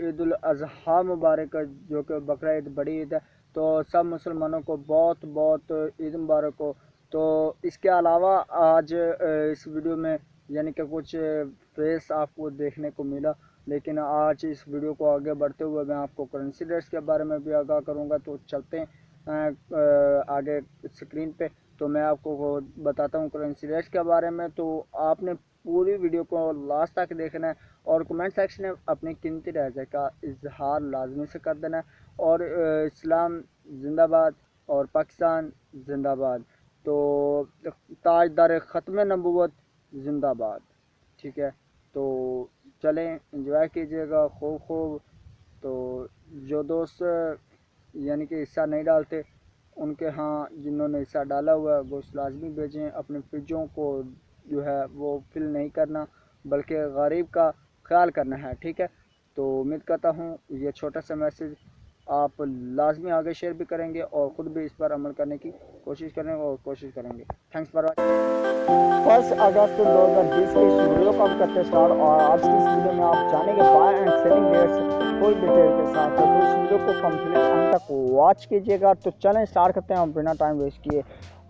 ईद उल अज़हा मुबारक, जो कि बकरा ईद बड़ी ईद है। तो सब मुसलमानों को बहुत बहुत ईद मुबारक हो। तो इसके अलावा आज इस वीडियो में यानी कि कुछ फेस आपको देखने को मिला, लेकिन आज इस वीडियो को आगे बढ़ते हुए मैं आपको करेंसी रेट्स के बारे में भी आगाह करूंगा। तो चलते हैं आगे स्क्रीन पे। तो मैं आपको बताता हूँ करेंसी रेट्स के बारे में। तो आपने पूरी वीडियो को लास्ट तक देखना है और कमेंट सेक्शन में अपनी कीमती राय का इजहार लाजमी से कर देना है। और इस्लाम जिंदाबाद और पाकिस्तान जिंदाबाद। तो ताजदार ख़त्म नबूवत जिंदाबाद। ठीक है, तो चलें एंजॉय कीजिएगा खूब खूब। तो जो दोस्त यानी कि हिस्सा नहीं डालते, उनके यहाँ जिन्होंने हिस्सा डाला हुआ है वो लाजमी भेजें। अपने फ्रिजों को जो है वो फिल नहीं करना, बल्कि गरीब का ख्याल करना है। ठीक है, तो उम्मीद करता हूँ ये छोटा सा मैसेज आप लाजमी आगे शेयर भी करेंगे और ख़ुद भी इस पर अमल करने की कोशिश करेंगे। Thanks for watching. 1 अगस्त 2020 के इस वीडियो को हम करते स्टार्ट, और आज की इस वीडियो में आप जानेंगे buy and selling rates full detail के साथ। तो इस वीडियो को कंप्लीट अंत तक वॉच कीजिएगा। तो चलें स्टार्ट करते हैं हम बिना टाइम वेस्ट किए।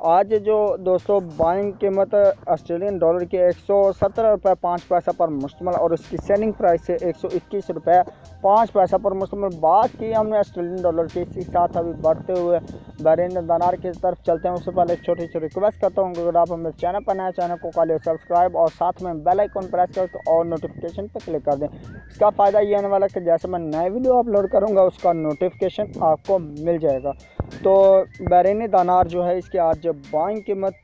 आज जो दोस्तों बाइंग कीमत ऑस्ट्रेलियन डॉलर की 117 रुपये 5 पैसा पर मुश्तमिल, और उसकी सेलिंग प्राइस है 121 रुपये 5 पैसा पर मुश्तमिल। बात की हमने ऑस्ट्रेलियन डॉलर की, इसी साथ अभी बढ़ते हुए बहरीन दिनार की तरफ चलते हैं। उससे पहले छोटी सी रिक्वेस्ट करता हूँ, अगर आप हमें चैनल पर नए चैनल को कर ले सब्सक्राइब और साथ में बेल आइकन प्रेस करके और नोटिफिकेशन पर क्लिक कर दें। इसका फ़ायदा ये होने वाला है कि जैसे मैं नए वीडियो अपलोड करूँगा उसका नोटिफिकेशन आपको मिल जाएगा। तो बहरीनी दिनार जो है इसकी आज बाइंग कीमत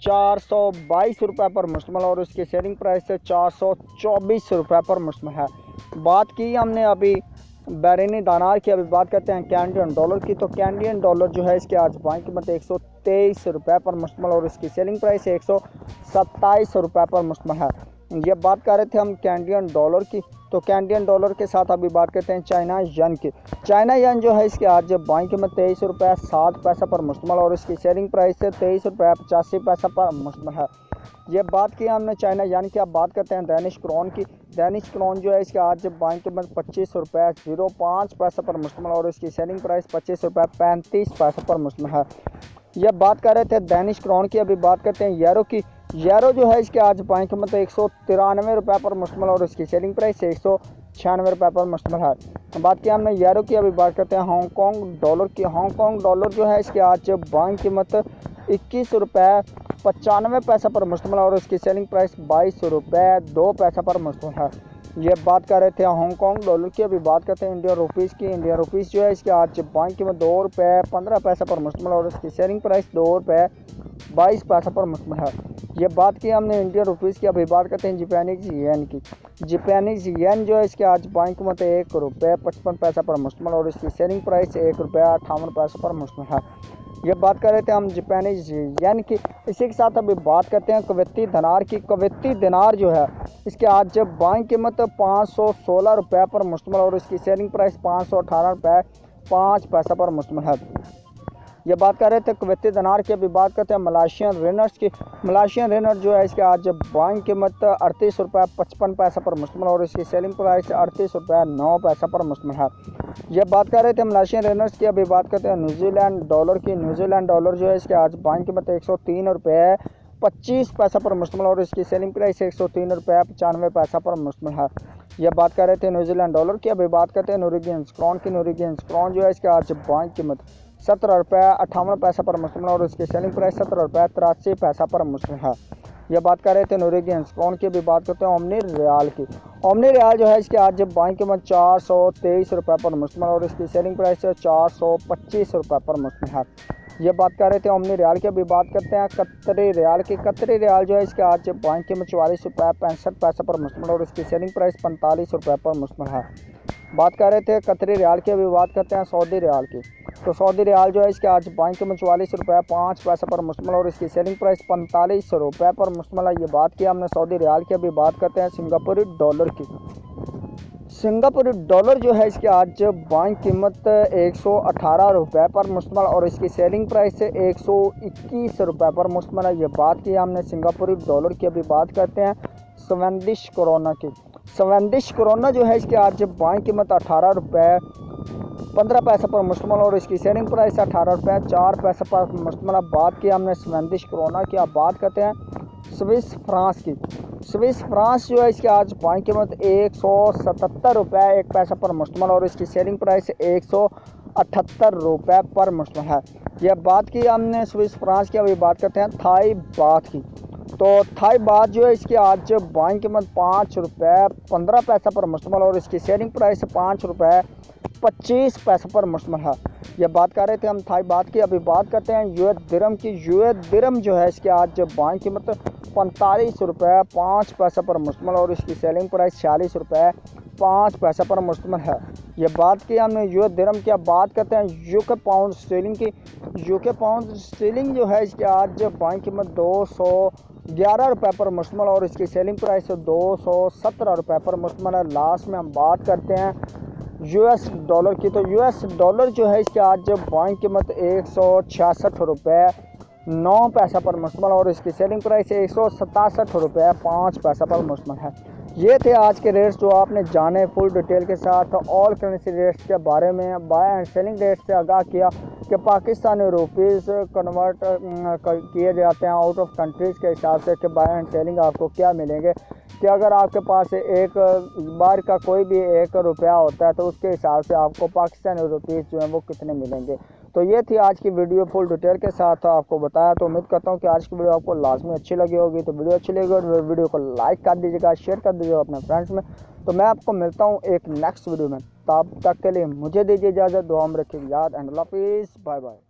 422 रुपये पर मुश्तमिल, और उसकी सेलिंग प्राइस है 424 रुपये पर मुश्तमिल है। बात की हमने अभी बहरीनी दिनार की, अभी बात करते हैं कैनेडियन डॉलर की। तो कैनेडियन डॉलर जो है इसकी आज बाइंग कीमत 123 रुपये पर मुश्तमिल, और इसकी सेलिंग प्राइस 127 रुपये पर मुश्तमिल है। ये बात कर रहे थे हम कैनेडियन डॉलर की। तो कैनेडियन डॉलर के साथ अभी बात करते हैं चाइना यन की। चाइना यन जो है इसकी आज बाइंग कीमत 23 रुपये 7 पैसा पर मुश्तमिल, और इसकी सेलिंग प्राइस है 23 रुपये 85 पैसा पर मुश्तमिल है। ये बात की हमने चाइना यानी कि अब बात करते हैं दैनिश क्रोन की। दैनिश क्रोन जो है इसके आज बाइंग कीमत 25 रुपये 05 पैसा पर मुश्तमिल, और इसकी सेलिंग प्राइस 25 रुपये 35 पैसा पर मुश्तमिल है। यह बात कर रहे थे दैनिश क्रोन की। अभी बात करते हैं यूरो की। यूरो जो है इसके आज बाइंग कीमत 193 रुपये पर मुश्तमिल, और इसकी सेलिंग प्राइस 196 रुपये पर मुश्तमिल है। बात की हमने यूरो की, अभी बात करते हैं हांगकॉन्ग डॉलर की। हांगकॉन्ग डॉलर जो है इसके आज बाइंग कीमत 21 रुपये 95 पैसा पर मुश्तमिल, और उसकी सेलिंग प्राइस 22 रुपये 2 पैसा पर मुश्तमिल है। ये बात कर रहे थे हांगकॉन्ग डॉलर की। अभी बात करते हैं इंडियन रुपीज़ की। इंडियन रुपीज़ जो है इसके आज बाइंग कीमत 2 रुपये 15 पैसा पर मुश्तमिल, और उसकी सेलिंग प्राइस 2 रुपये 22 पैसा पर मुश्तमिल है। ये बात की हमने इंडियन रुपीज़ की। अभी बात करते हैं जापानीज येन की। जापानीज येन जो है इसके आज बाइंग कीमत 1 रुपये 55 पैसा पर मुश्तमिल, और इसकी सेलिंग प्राइस 1 रुपये 58 पैसा पर मुश्तमिल है। ये बात कर रहे थे हम जापानीज येन की। इसी के साथ अभी बात करते हैं कुवैती दिनार की। कुवैती दिनार जो है इसके आज बाइंग कीमत 516 रुपये पर मुश्तमिल, और इसकी सेलिंग प्राइस 518 रुपये 5 पैसा पर मुश्तमिल है। ये बात कर रहे थे कुवैती दिनार की। अभी बात करते हैं मलेशियन रिनर्स की। मलेशियन रिनर जो है इसके आज बाइंग कीमत 38 रुपये 55 पैसा पर मुश्तमिल, और इसकी सेलिंग प्राइस 38 रुपये 9 पैसा पर मुश्तमिल है। ये बात कर रहे थे मलेशियन रिनर्स की। अभी बात करते हैं न्यूजीलैंड डॉलर की। न्यूजीलैंड डॉलर जो है इसके आज बाइंग कीमत 103 रुपये 25 पैसा पर मुश्तमिल, और इसकी सेलिंग प्राइस 103 रुपये 95 पैसा पर मुश्तमिल है। यह बात कर रहे थे न्यूजीलैंड डॉलर की। अभी बात करते हैं नॉर्वेजियन क्रोन की। नॉर्वेजियन क्रोन जो है इसके आज बाइंग कीमत 17 रुपये 58 पैसा पर मुश्तमिल, और उसकी सेलिंग प्राइस 17 रुपये 83 पैसा पर मुश्तमिल है। यह बात कर रहे थे नॉर्वेजियन क्रोन की। भी बात करते हैं ओमनी रियाल की। ओमनी रियाल जो है इसके आज बाइंग कीमत 423 रुपये पर मुश्तमिल, और इसकी सेलिंग प्राइस 425 रुपये पर मुश्तमिल है। ये बात कर रहे थे ओमनी रियाल की। अभी बात करते हैं कतरी रियाल की। कतरी रियाल जो है इसके आज बाइंग कीमत 44 रुपये 65 पैसा पर मुश्तमिल, और इसकी सेलिंग प्राइस 45 रुपये पर मुश्तमिल है। बात कर रहे थे कतरी रियाल की। अभी बात करते हैं सऊदी रियाल की। तो सऊदी रियाल जो है इसके आज बाइंग कीमत 44 रुपये 5 पैसा पर मुश्तमिल, और इसकी सेलिंग प्राइस 45 रुपये पर मुश्तमिल है। ये बात की हमने सऊदी रियाल की। अभी बात करते हैं सिंगापुरी डॉलर की। सिंगापुरी डॉलर जो है इसकी आज बाइंग कीमत 118 रुपये पर मुश्तमिल, और इसकी सेलिंग प्राइस 121 रुपये पर मुश्तमिल है। ये बात की हमने सिंगापुरी डॉलर की। अभी बात करते हैं स्वीडिश क्रोना की। स्वेंडिश कोरोना जो है इसकी आज बाई कीमत 18 रुपये 15 पैसे पर मुश्तमल और इसकी सेलिंग प्राइस 18 रुपये 4 पैसे पर मुश्तमल। अब बात की हमने स्वेंडिश कोरोना की, अब बात करते हैं स्विस फ्रांस की। स्विस फ्रांस जो है इसकी आज बाई कीमत 177 रुपये 1 पैसा पर मुश्तमल और इसकी सेलिंग प्राइस 178 रुपये पर मुश्तमल है। यह बात की हमने स्विस फ्रांस की। अभी बात करते हैं थाई बात की। तो थाई बात जो है इसकी आज बाई कीमत 5 रुपये 15 पैसा पर मुश्तमल और इसकी सेलिंग प्राइस 5 रुपये 25 पैसे पर मुश्तमल है। यह बात कर रहे थे हम थाई बात की। अभी बात करते हैं यूएस दिरहम की। यूएस दिरहम जो है इसकी आज बाई कीमत 45 रुपये 5 पैसे पर मुश्तमल और इसकी सेलिंग प्राइस 46 रुपये 5 पैसे पर मुश्तमल है। ये बात की हमने यूएस दिरहम की। अब बात करते हैं यूके पाउंड स्टर्लिंग की। यूके पाउंड स्टर्लिंग जो है इसकी आज बाई कीमत 211 रुपये पर मुश्तमल और इसकी सेलिंग प्राइस 217 रुपये पर मुश्तमल है। लास्ट में हम बात करते हैं यूएस डॉलर की। तो यूएस डॉलर जो है इसकी आज बाई कीमत 166 रुपये 9 पैसा पर मुश्तमल और इसकी सेलिंग प्राइस 167 रुपये 5 पैसा पर मुश्तमल है। ये थे आज के रेट्स जो आपने जाने फुल डिटेल के साथ ऑल करेंसी रेट्स के बारे में। बाय एंड सेलिंग रेट से आगाह किया कि पाकिस्तानी रुपीज़ कन्वर्ट किए जाते हैं आउट ऑफ कंट्रीज़ के हिसाब से कि बाय एंड सेलिंग आपको क्या मिलेंगे, कि अगर आपके पास एक बार का कोई भी 1 रुपया होता है तो उसके हिसाब से आपको पाकिस्तानी रुपीज़ जो है वो कितने मिलेंगे। तो ये थी आज की वीडियो फुल डिटेल के साथ आपको बताया। तो उम्मीद करता हूँ कि आज की वीडियो आपको लाजमी अच्छी लगी होगी। तो वीडियो अच्छी लगी और वीडियो को लाइक कर दीजिएगा, शेयर कर दीजिएगा अपने फ्रेंड्स में। तो मैं आपको मिलता हूँ एक नेक्स्ट वीडियो में। तब तक के लिए मुझे दीजिए इजाज़त, दुआ में रखिए याद एंड अल्लाह हाफिज़, बाय बाय।